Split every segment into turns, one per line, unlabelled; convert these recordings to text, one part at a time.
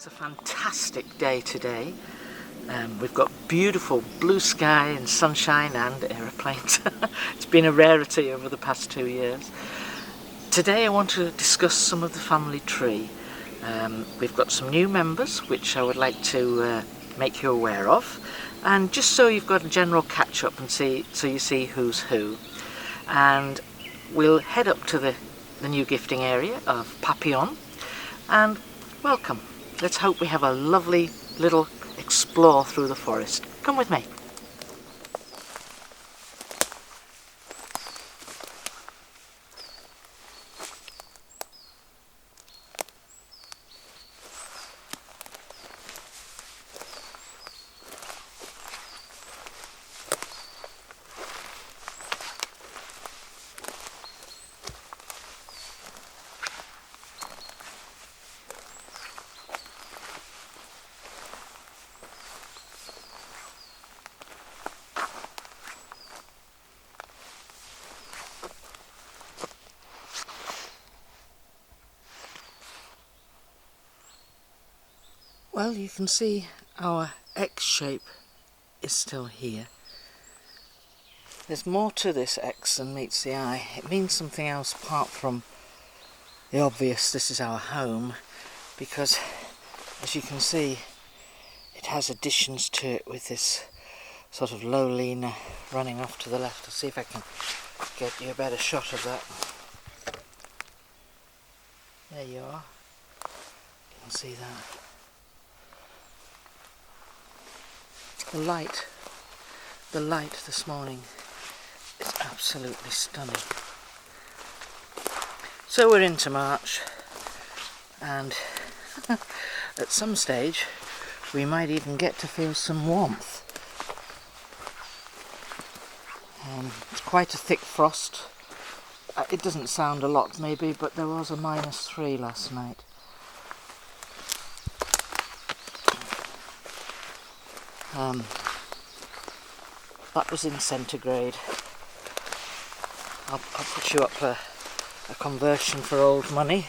It's a fantastic day today. We've got beautiful blue sky and sunshine and aeroplanes. It's been a rarity over the past 2 years. Today I want to discuss some of the family tree. We've got some new members which I would like to make you aware of, and just so you've got a general catch up and so you see who's who. And we'll head up to the new gifting area of Papillion and welcome. Let's hope we have a lovely little explore through the forest. Come with me. Well, you can see our X shape is still here. There's more to this X than meets the eye. It means something else apart from the obvious, this is our home, because as you can see it has additions to it with this sort of low leaner running off to the left. I'll see if I can get you a better shot of that. There you are. You can see that. The light this morning is absolutely stunning. So we're into March, and at some stage we might even get to feel some warmth. It's quite a thick frost. It doesn't sound a lot maybe, but there was a -3 last night. That was in centigrade. I'll put you up a conversion for old money.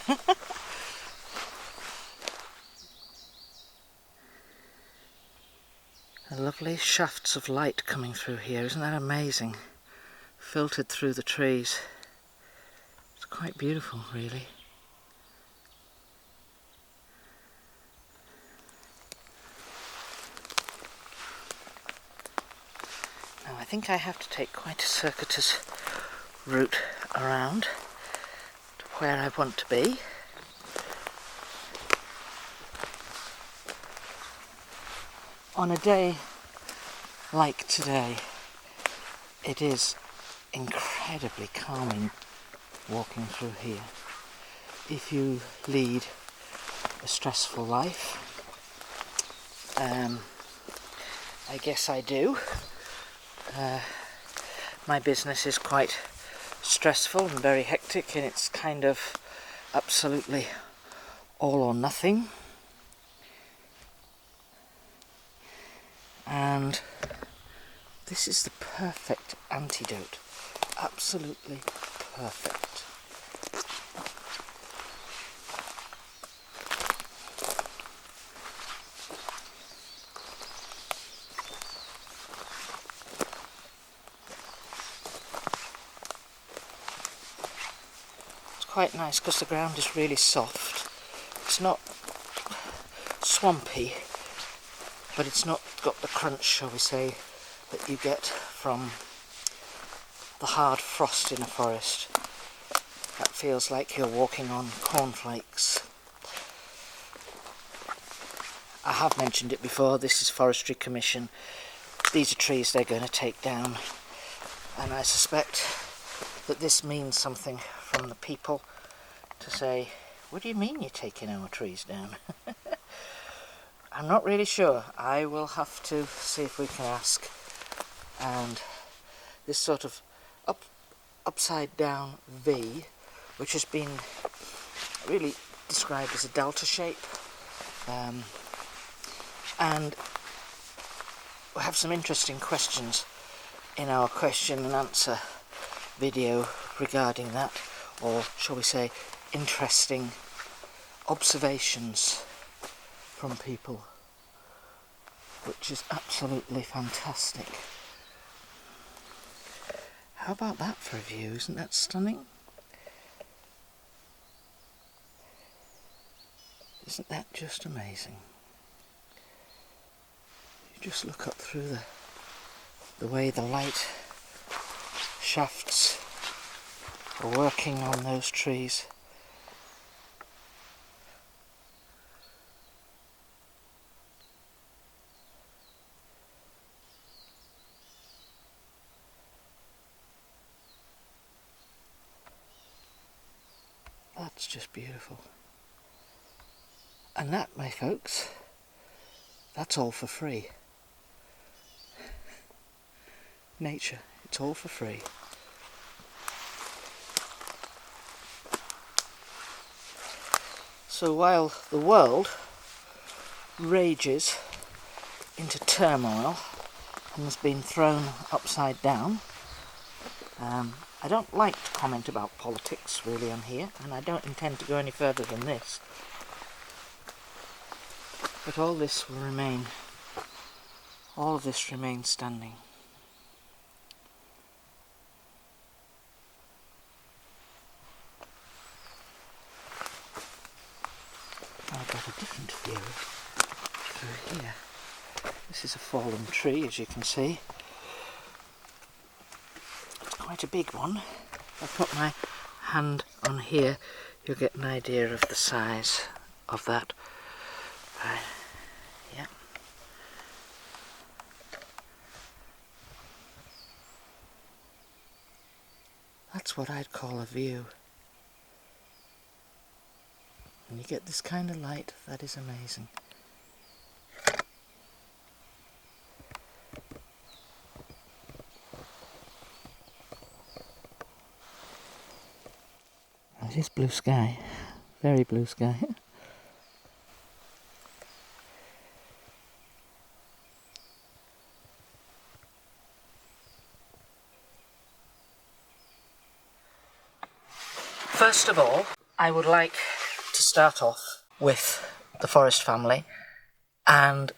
The lovely shafts of light coming through here, isn't that amazing? Filtered through the trees. It's quite beautiful, really. Now I think I have to take quite a circuitous route around to where I want to be. On a day like today, it is incredibly calming walking through here. If you lead a stressful life, I guess I do. My business is quite stressful and very hectic, and it's kind of absolutely all or nothing. And this is the perfect antidote. Absolutely perfect. quite nice because the ground is really soft. It's not swampy, but it's not got the crunch, shall we say, that you get from the hard frost in a forest. That feels like you're walking on cornflakes. I have mentioned it before, this is Forestry Commission. These are trees they're going to take down, and I suspect that this means something from the people to say, what do you mean you're taking our trees down? I'm not really sure. I will have to see if we can ask. And this sort of upside down V, which has been really described as a delta shape, and we have some interesting questions in our question and answer video regarding that, or shall we say interesting observations from people, which is absolutely fantastic. How about that for a view? Isn't that stunning? Isn't that just amazing? You just look up through the way the light shafts are working on those trees. That's just beautiful. And that, my folks, that's all for free. Nature, it's all for free. So while the world rages into turmoil and has been thrown upside down, I don't like to comment about politics really on here, and I don't intend to go any further than this. But all of this remains standing. I've got a different view through here. This is a fallen tree, as you can see. It's quite a big one. If I put my hand on here, you'll get an idea of the size of that. Yeah. That's what I'd call a view. When you get this kind of light, that is amazing. It is blue sky, very blue sky. First of all, I would like to start off with the forest family and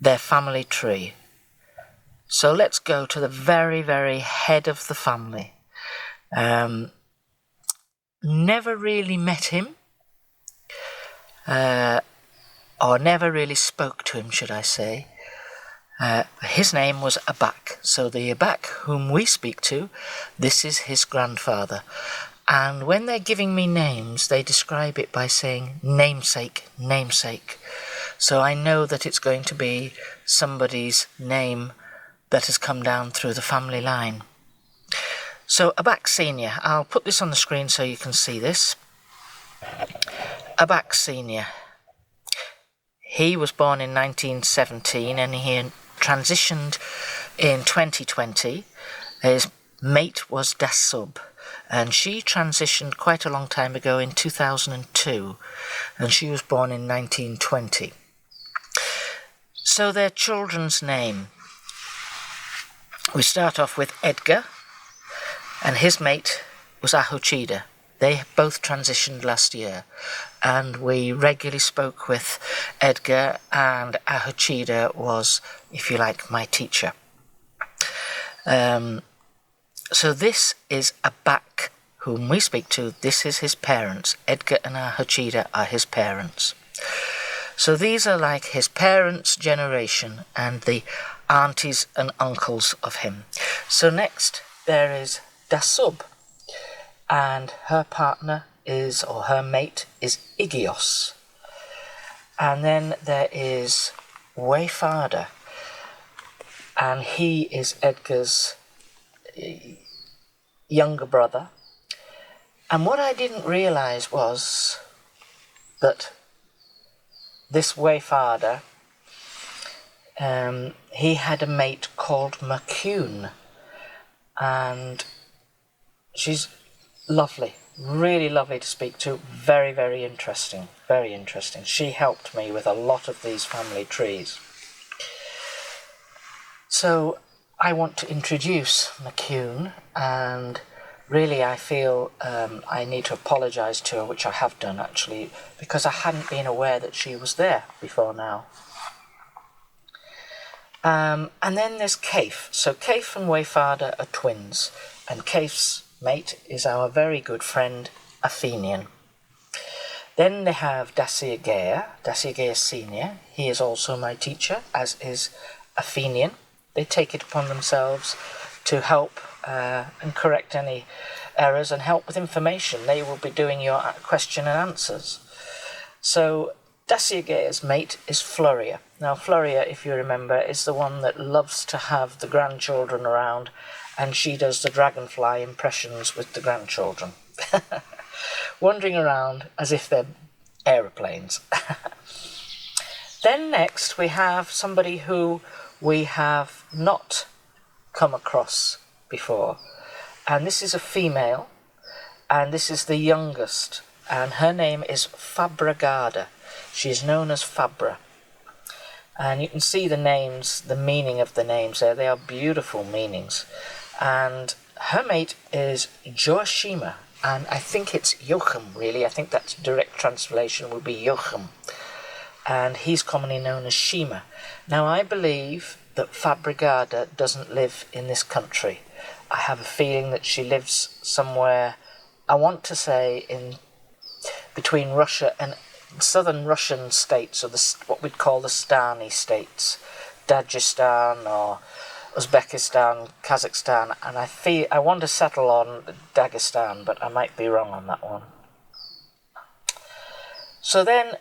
their family tree. So let's go to the very, very head of the family. Never really met him, or never really spoke to him, should I say. His name was Abak, so the Abak whom we speak to, this is his grandfather. And when they're giving me names, they describe it by saying namesake, namesake. So I know that it's going to be somebody's name that has come down through the family line. So Abak Senior, I'll put this on the screen so you can see this. Abak Senior. He was born in 1917 and he transitioned in 2020. His mate was Dasub, and she transitioned quite a long time ago in 2002, and she was born in 1920. So their children's name. We start off with Edgar, and his mate was Cheetah. They both transitioned last year, and we regularly spoke with Edgar, and Cheetah was, if you like, my teacher. So this is Abak, whom we speak to, this is his parents. Edgar and Cheetah are his parents. So these are like his parents' generation and the aunties and uncles of him. So next there is Dasub, and her partner is, or her mate is Igios. And then there is Wayfada, and he is Edgar's younger brother. And what I didn't realise was that this Wayfada, he had a mate called Mercoon, and she's lovely, really lovely to speak to, very, very interesting, very interesting. She helped me with a lot of these family trees. So I want to introduce Mercoon, and really I feel I need to apologise to her, which I have done actually, because I hadn't been aware that she was there before now. And then there's Kaif. So Kaif and Wayfada are twins, and Kaif's mate is our very good friend Athenian. Then they have Daciagea Senior. He is also my teacher, as is Athenian. They take it upon themselves to help and correct any errors and help with information. They will be doing your question and answers. So Daciagea's mate is Floria. Now Floria, if you remember, is the one that loves to have the grandchildren around, and she does the dragonfly impressions with the grandchildren. Wandering around as if they're aeroplanes. Then next we have somebody who we have not come across before, and this is a female, and this is the youngest, and her name is Fabragada. She is known as Fabra, and you can see the names, the meaning of the names there. They are beautiful meanings. And her mate is Joashima, and I think it's Joachim, really. I think that's direct translation would be Joachim, and he's commonly known as Shima. Now I believe that Fabragada doesn't live in this country. I have a feeling that she lives somewhere, I want to say, in between Russia and southern Russian states, or what we'd call the Stani states, Dagestan or Uzbekistan, Kazakhstan, and I want to settle on Dagestan, but I might be wrong on that one. So then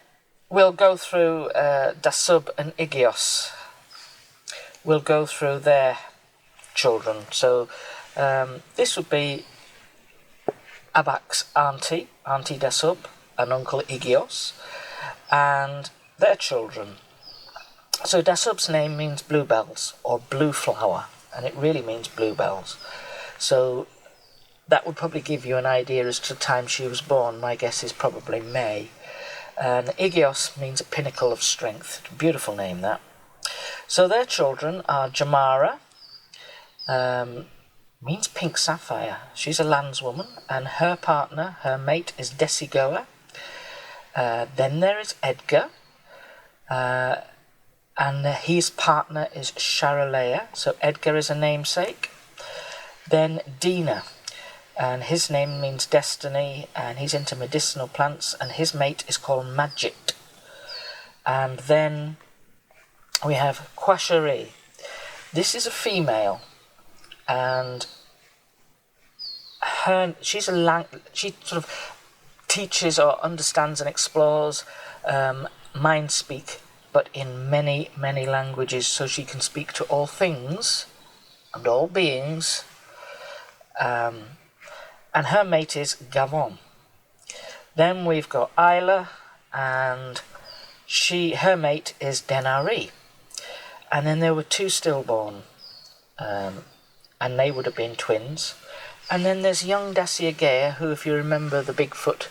we'll go through Dasub and Igios. We'll go through their children. So this would be Abak's Auntie Dasub, and Uncle Igios, and their children. So Dasub's name means bluebells, or blue flower, and it really means bluebells. So that would probably give you an idea as to the time she was born. My guess is probably May. And Igios means a pinnacle of strength. Beautiful name, that. So their children are Jamara, means pink sapphire. She's a landswoman, and her partner, her mate, is Desigoa. Then there is Edgar, and his partner is Charolea, so Edgar is a namesake. Then Dina, and his name means destiny, and he's into medicinal plants, and his mate is called Magit. And then we have Kwashiori. This is a female, and she sort of teaches or understands and explores mind speak, but in many, many languages, so she can speak to all things and all beings. And her mate is Gavon. Then we've got Isla, and her mate is Denari. And then there were two stillborn, and they would have been twins. And then there's young Daciagea, who, if you remember the Bigfoot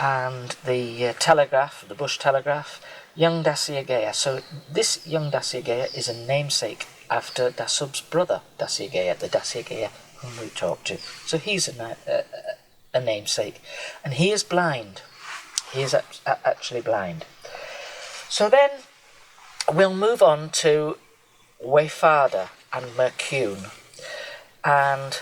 and the telegraph, the bush telegraph, young Daciagea. So this young Daciagea is a namesake after Dasub's brother, Daciagea, the Daciagea whom we talked to. So he's a namesake, and he is blind. He is actually blind. So then we'll move on to Wayfada and Mercoon. And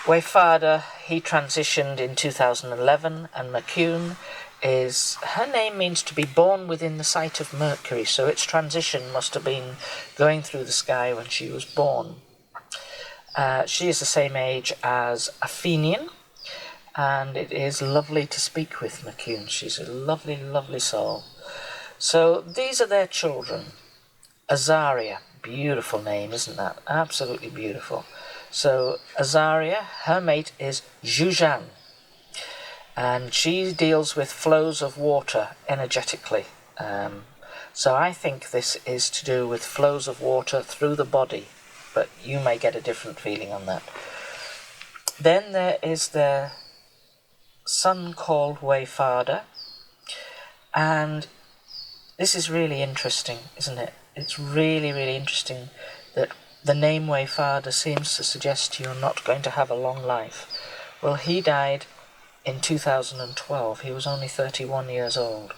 Wayfada, he transitioned in 2011, and Mercoon her name means to be born within the sight of Mercury, so its transition must have been going through the sky when she was born. She is the same age as Athenian, and it is lovely to speak with Mercoon. She's a lovely, lovely soul. So these are their children. Azaria, beautiful name, isn't that? Absolutely beautiful. So Azaria, her mate is Zhuzhan, and she deals with flows of water energetically. So I think this is to do with flows of water through the body, but you may get a different feeling on that. Then there is their son called Wayfada, and this is really interesting, isn't it? It's really, really interesting that the name Wayfada seems to suggest you're not going to have a long life. Well, he died in 2012. He was only 31 years old.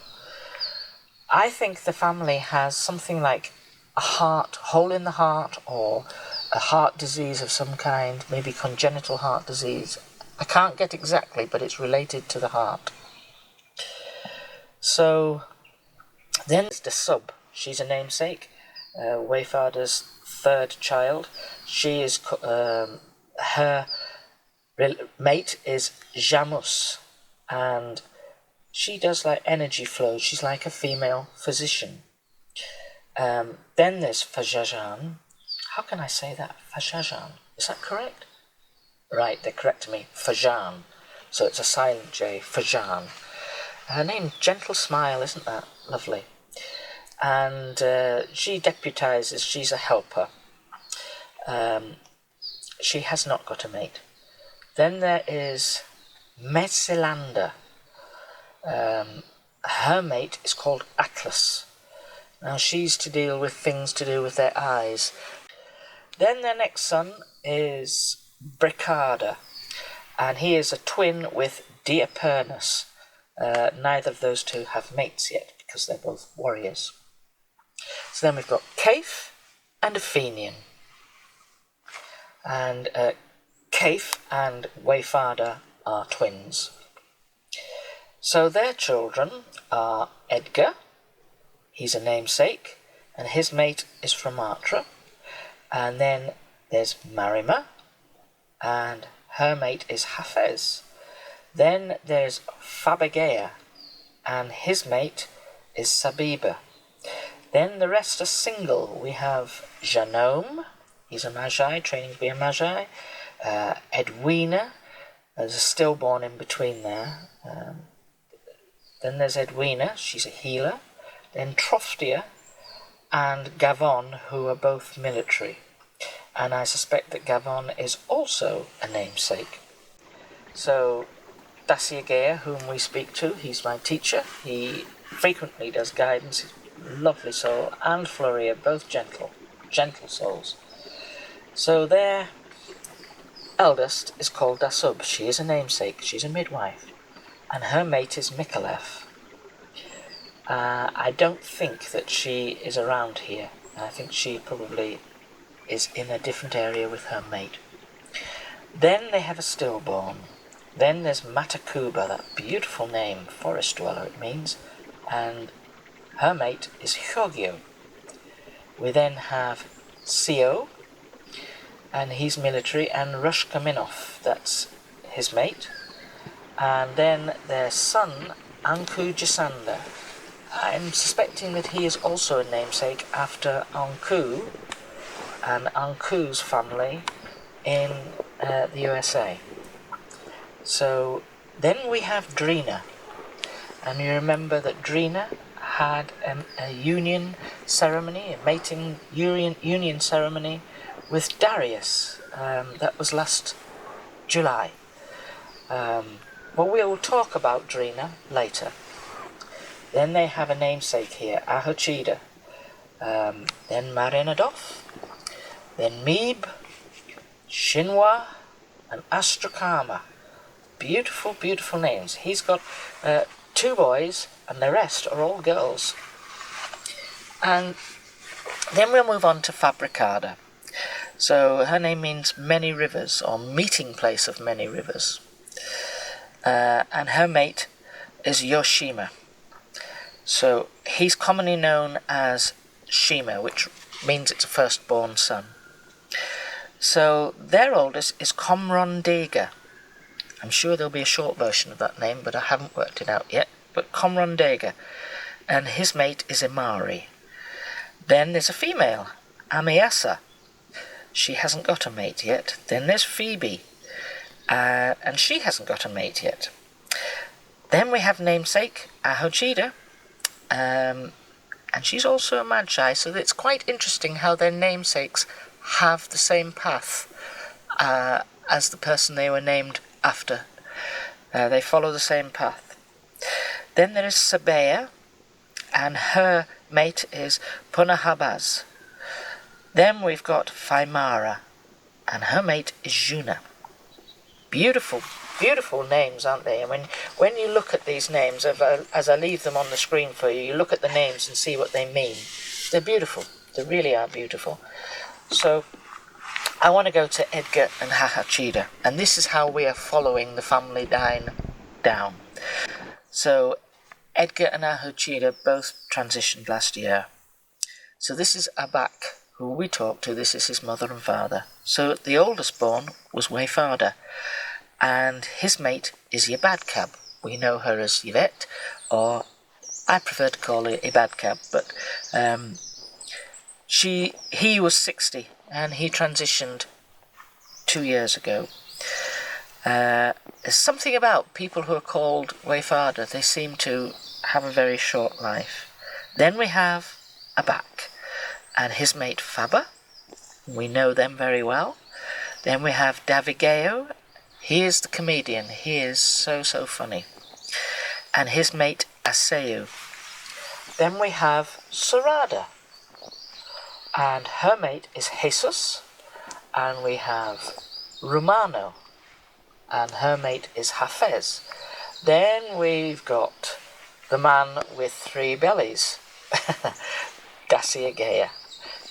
I think the family has something like a hole in the heart, or a heart disease of some kind, maybe congenital heart disease. I can't get exactly, but it's related to the heart. So then there's the sub. She's a namesake, Wayfada's third child. She is her mate is Jamus, and she does like energy flows. She's like a female physician. Then there's Fajajan. How can I say that? Fajajan. Is that correct? Right, they corrected me. Fajan. So it's a silent J. Fajan. Her name, Gentle Smile, isn't that lovely? And she deputizes. She's a helper. She has not got a mate. Then there is Mesilanda. Her mate is called Atlas. Now she's to deal with things to do with their eyes. Then their next son is Bricada, and he is a twin with Diapernus. Neither of those two have mates yet because they're both warriors. So then we've got Kaif and Athenian. And Kaif and Wayfada are twins. So their children are Edgar, he's a namesake, and his mate is from Artra. And then there's Marima, and her mate is Hafez. Then there's Fabagea, and his mate is Sabiba. Then the rest are single. We have Janome, he's a Magi, training to be a Magi. Edwina, there's a stillborn in between there. Then there's Edwina, she's a healer. Then Troftia and Gavon, who are both military. And I suspect that Gavon is also a namesake. So Daciagea, whom we speak to, he's my teacher. He frequently does guidance. He's a lovely soul. And Floria, both gentle souls. So their eldest is called Dasub. She is a namesake. She's a midwife. And her mate is Mikalef. I don't think that she is around here. I think she probably is in a different area with her mate. Then they have a stillborn. Then there's Matakuba, that beautiful name, forest dweller it means, and her mate is Hyogyo. We then have Sio, and he's military, and Rushkaminov, that's his mate. And then their son, Anku Jasanda. I'm suspecting that he is also a namesake after Anku and Anku's family in the USA. So then we have Drina, and you remember that Drina had a union ceremony, a mating union ceremony with Darius. That was last July. Well, we'll talk about Drina later. Then they have a namesake here, Ahochida. Then Marinadov. Then Meeb, Shinwa, and Astrakama. Beautiful, beautiful names. He's got 2 boys, and the rest are all girls. And then we'll move on to Fabricada. So her name means many rivers, or meeting place of many rivers. and her mate is Yoshima. So he's commonly known as Shima, which means it's a firstborn son. So their oldest is Comrondega. I'm sure there'll be a short version of that name, but I haven't worked it out yet. But Comrondega. And his mate is Imari. Then there's a female, Amiasa. She hasn't got a mate yet. Then there's Phoebe, and she hasn't got a mate yet. Then we have namesake, Ahochida, and she's also a magi, so it's quite interesting how their namesakes have the same path as the person they were named after. They follow the same path. Then there is Sabea, and her mate is Punahabaz. Then we've got Faimara, and her mate is Juna. Beautiful, beautiful names, aren't they? I mean, when you look at these names, as I leave them on the screen for you, you look at the names and see what they mean. They're beautiful. They really are beautiful. So I want to go to Edgar and Cheetah, and this is how we are following the family line down. So Edgar and Cheetah both transitioned last year. So this is Abak, who we talked to. This is his mother and father. So the oldest born was Wayfada, and his mate is Ibatkap. We know her as Yvette, or I prefer to call her Ibatkap, but he was 60, and he transitioned 2 years ago. There's something about people who are called Wayfada. They seem to have a very short life. Then we have Abak and his mate Faba. We know them very well. Then we have Davigeo. He is the comedian. He is so funny. And his mate Aseu. Then we have Sarada, and her mate is Jesus. And we have Romano, and her mate is Hafez. Then we've got the man with 3 bellies, Daciagea.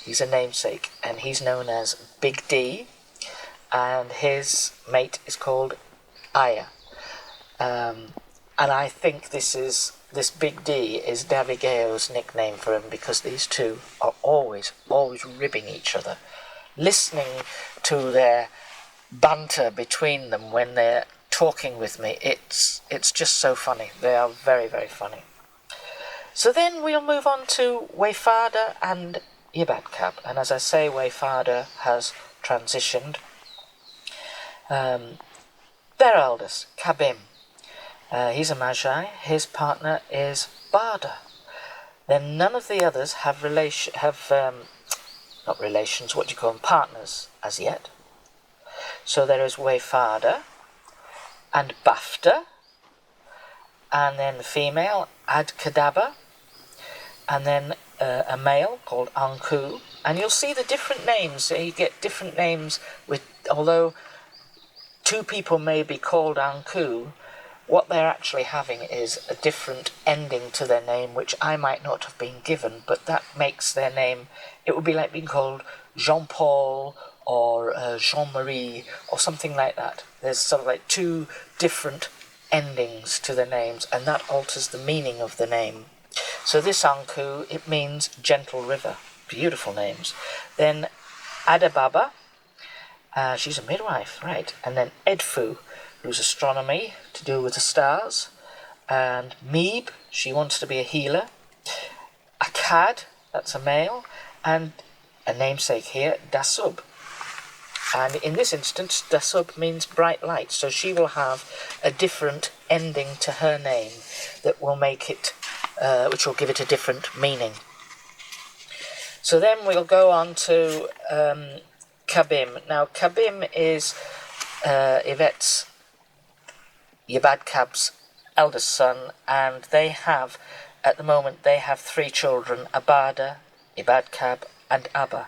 He's a namesake, and he's known as Big D, and his mate is called Aya. And I think this Big D is Davigeo's nickname for him, because these two are always ribbing each other. Listening to their banter between them when they're talking with me, it's just so funny. They are very funny. So then we'll move on to Waifada and Ibatkap, and as I say, Waifada has transitioned. Their eldest, Kabim, he's a magi. His partner is Bada. Then none of the others have not relations, what do you call them, partners as yet. So there is Waifada and Bafta, and then the female, Adkadaba, and then a male called Anku. And you'll see the different names. So you get different names although 2 people may be called Anku, what they're actually having is a different ending to their name, which I might not have been given, but that makes their name, it would be like being called Jean-Paul or Jean-Marie or something like that. There's sort of like 2 different endings to the names, and that alters the meaning of the name. So this Anku, it means gentle river. Beautiful names. Then Adababa, she's a midwife, right. And then Edfu, who's astronomy, to do with the stars. And Meeb, she wants to be a healer. Akkad, that's a male. And a namesake here, Dasub. And in this instance, Dasub means bright light. So she will have a different ending to her name that will make it, which will give it a different meaning. So then we'll go on to Kabim. Now, Kabim is Yvette's, Ibatkap's eldest son, and they have, at the moment, they have 3 children, Abada, Ibatkap, and Abba.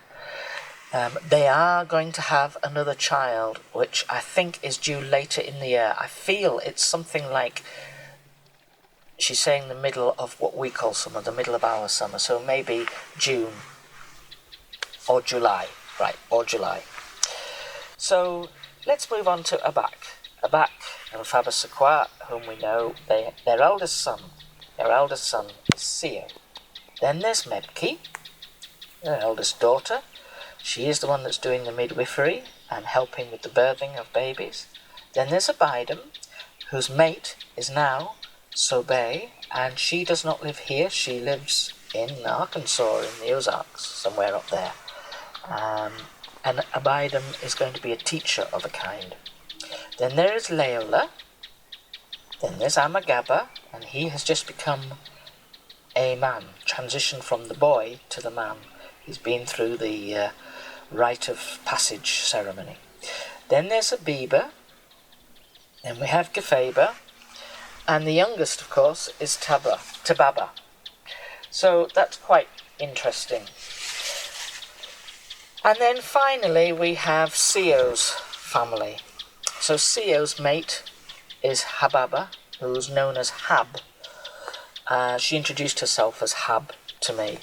They are going to have another child, which I think is due later in the year. I feel it's something like, she's saying the middle of what we call summer, the middle of our summer, so maybe June or July, right, or July. So let's move on to Abak. Abak and Fabasaqua, whom we know, their eldest son is Seo. Then there's Mebki, their eldest daughter. She is the one that's doing the midwifery and helping with the birthing of babies. Then there's Abidam, whose mate is now Sobey, and she does not live here. She lives in Arkansas, in the Ozarks, somewhere up there. And Abidam is going to be a teacher of a kind. Then there is Leola. Then there's Amagaba, and he has just become a man, transitioned from the boy to the man. He's been through the rite of passage ceremony. Then there's Abiba. Then we have Gefeba. And the youngest, of course, is Tababa. So that's quite interesting. And then finally we have Seo's family. So Seo's mate is Hababa, who's known as Hab. She introduced herself as Hab to me.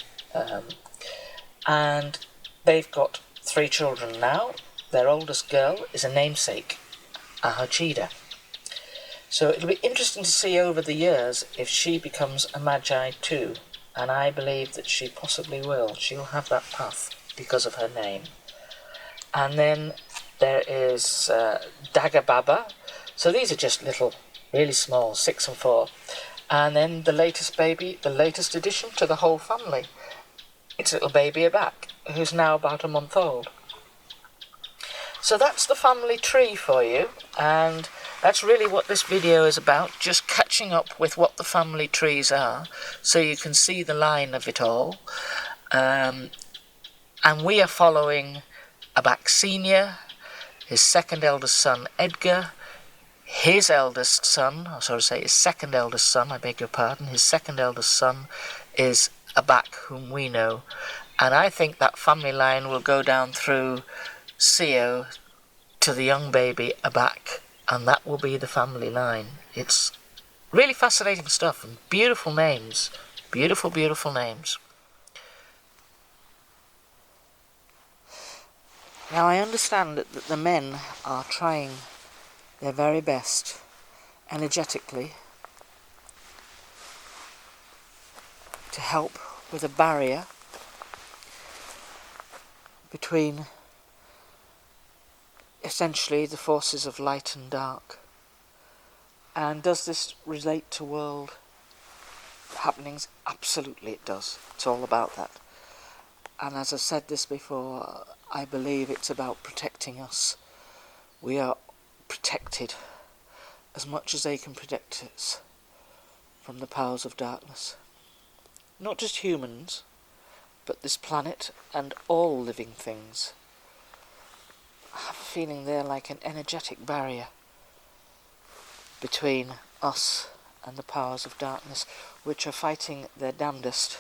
And they've got 3 children now. Their oldest girl is a namesake, Ahachida. So it'll be interesting to see over the years if she becomes a Magi too. And I believe that she possibly will. She'll have that path because of her name. And then there is Dagababa. So these are just little, really small, 6 and 4. And then the latest baby, the latest addition to the whole family. It's little baby Abak, who's now about a month old. So that's the family tree for you, and that's really what this video is about, just catching up with what the family trees are, so you can see the line of it all. And we are following Abak Senior, his second eldest son Edgar, his eldest son, his second eldest son, I beg your pardon, his second eldest son is Abak, whom we know. And I think that family line will go down through Seo to the young baby Abak, and that will be the family line. It's really fascinating stuff, and beautiful names. Beautiful, beautiful names. Now I understand that the men are trying their very best, energetically, to help with a barrier between essentially the forces of light and dark. And does this relate to world happenings? Absolutely it does. It's all about that. And as I said this before, I believe it's about protecting us. We are protected as much as they can protect us from the powers of darkness. Not just humans, but this planet and all living things. I have a feeling they're like an energetic barrier between us and the powers of darkness, which are fighting their damnedest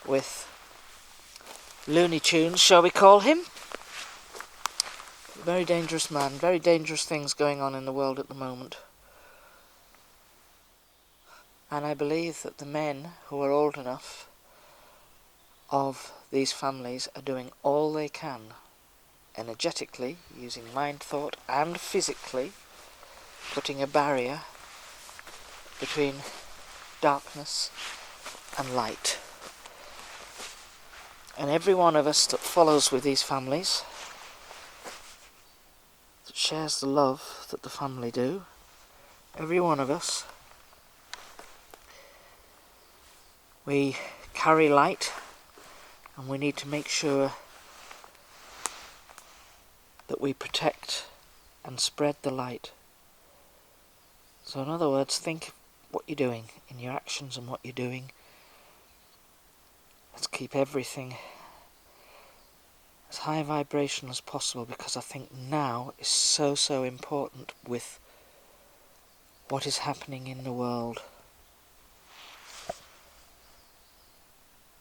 with Looney Tunes, shall we call him? Very dangerous man, very dangerous things going on in the world at the moment. And I believe that the men who are old enough of these families are doing all they can, energetically, using mind, thought and physically, putting a barrier between darkness and light. And every one of us that follows with these families, that shares the love that the family do, every one of us, we carry light, and we need to make sure that we protect and spread the light. So in other words, think of what you're doing in your actions and what you're doing. Let's keep everything as high vibration as possible, because I think now is so important with what is happening in the world.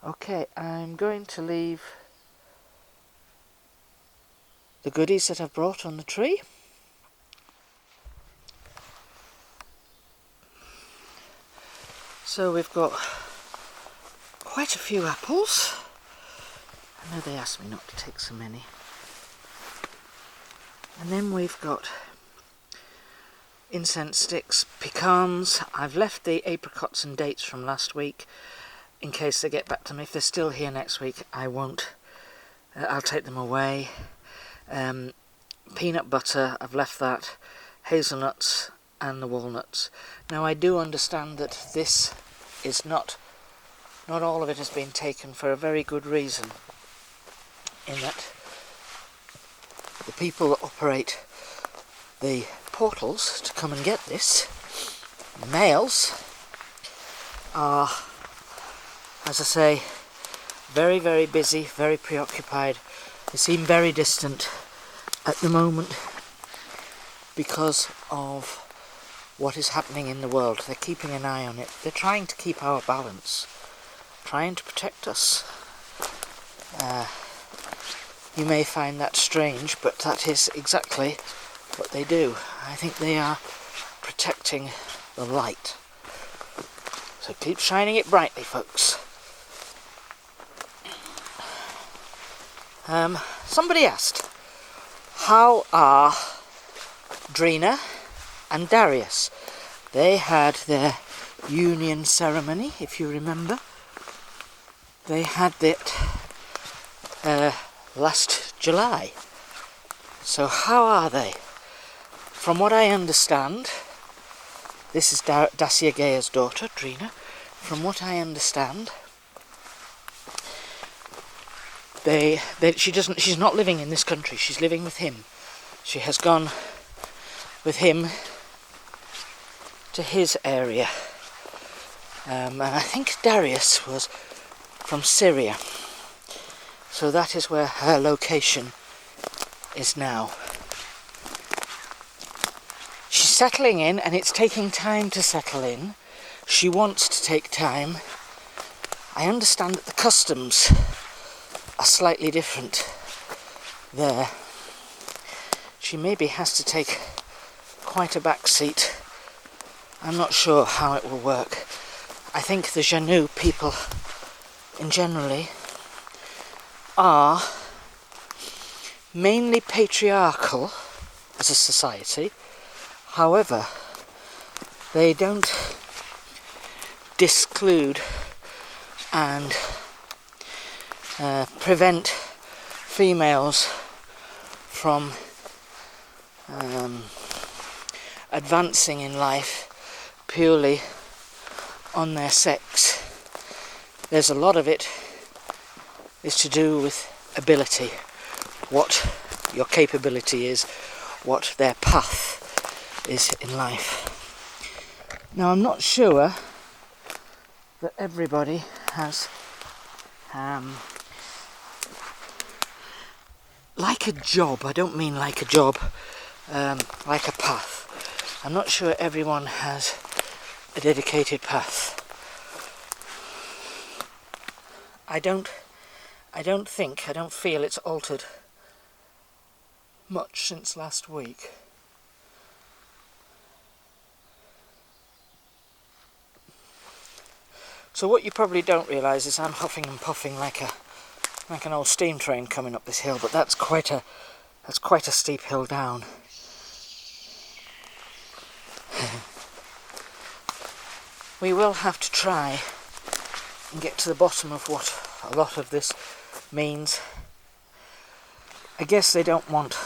Okay, I'm going to leave the goodies that I've brought on the tree. So we've got quite a few apples. I know they asked me not to take so many. And then we've got incense sticks, pecans. I've left the apricots and dates from last week in case they get back to me. If they're still here next week, I won't. I'll take them away. Peanut butter, I've left that. Hazelnuts and the walnuts. Now I do understand that this is not all of it has been taken for a very good reason, in that the people that operate the portals to come and get this, males, are, as I say, very, very busy, very preoccupied. They seem very distant at the moment because of what is happening in the world. They're keeping an eye on it. They're trying to keep our balance, trying to protect us. You may find that strange, but that is exactly what they do. I think they are protecting the light. So keep shining it brightly, folks. Somebody asked, how are Drina and Darius? They had their union ceremony, if you remember. They had it last July. So how are they? From what I understand, this is Dacia Gaya's daughter, Drina. From what I understand, she's not living in this country, she's living with him. She has gone with him to his area. And I think Darius was from Syria. So that is where her location is now. She's settling in, and it's taking time to settle in. She wants to take time. I understand that the customs are slightly different there. She maybe has to take quite a back seat. I'm not sure how it will work. I think the Janu people in generally are mainly patriarchal as a society. However, they don't disclude and prevent females from advancing in life purely on their sex. There's a lot of it is to do with ability, what your capability is, what their path is in life. Now, I'm not sure that everybody has like a job. I don't mean like a job, like a path. I'm not sure everyone has a dedicated path. I don't feel it's altered much since last week. So what you probably don't realise is I'm huffing and puffing like an old steam train coming up this hill, but that's quite a steep hill down. We will have to try and get to the bottom of what a lot of this means. I guess they don't want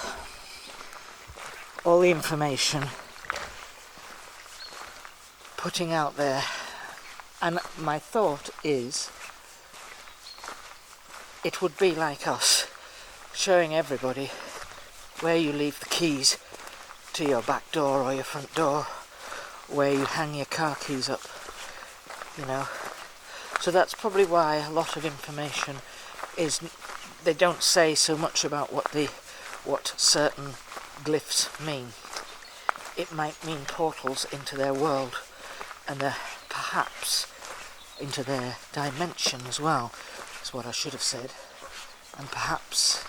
all the information putting out there, and my thought is it would be like us showing everybody where you leave the keys to your back door or your front door, where you hang your car keys up, you know. So that's probably why a lot of information is, they don't say so much about what certain glyphs mean. It might mean portals into their world, and perhaps into their dimension as well, is what I should have said. And perhaps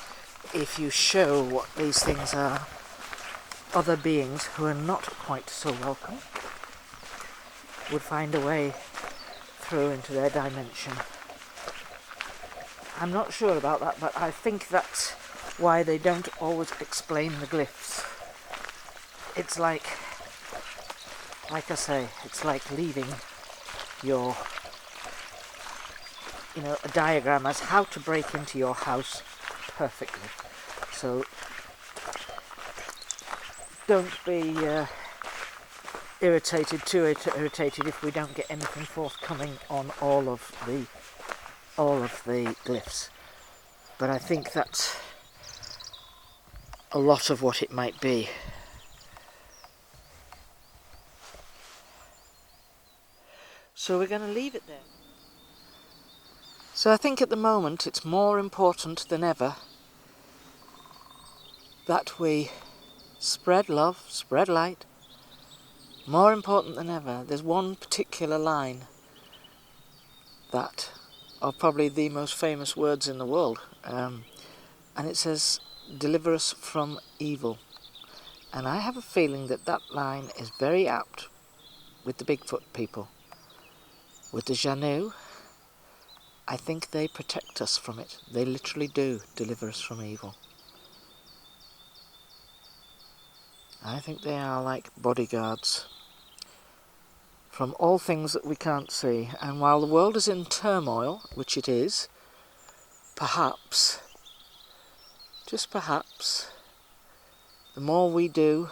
if you show what these things are, other beings who are not quite so welcome would find a way through into their dimension. I'm not sure about that, but I think that's why they don't always explain the glyphs. It's like like I say, it's like leaving your, a diagram as how to break into your house perfectly. So don't be too irritated if we don't get anything forthcoming on all of the glyphs. But I think that's a lot of what it might be. So we're going to leave it there. So I think at the moment it's more important than ever that we spread love, spread light. More important than ever, there's one particular line that are probably the most famous words in the world, and it says, "Deliver us from evil." And I have a feeling that that line is very apt with the Bigfoot people. With the Janu, I think they protect us from it. They literally do deliver us from evil. I think they are like bodyguards from all things that we can't see. And while the world is in turmoil, which it is, perhaps, just perhaps, the more we do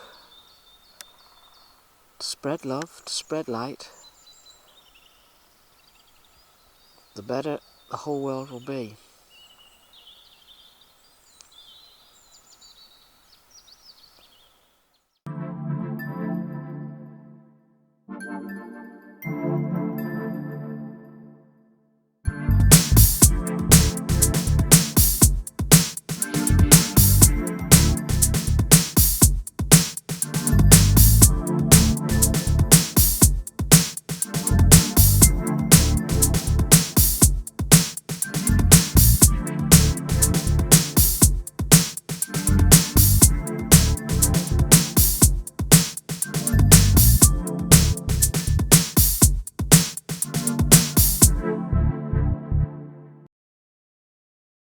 to spread love, to spread light, the better the whole world will be.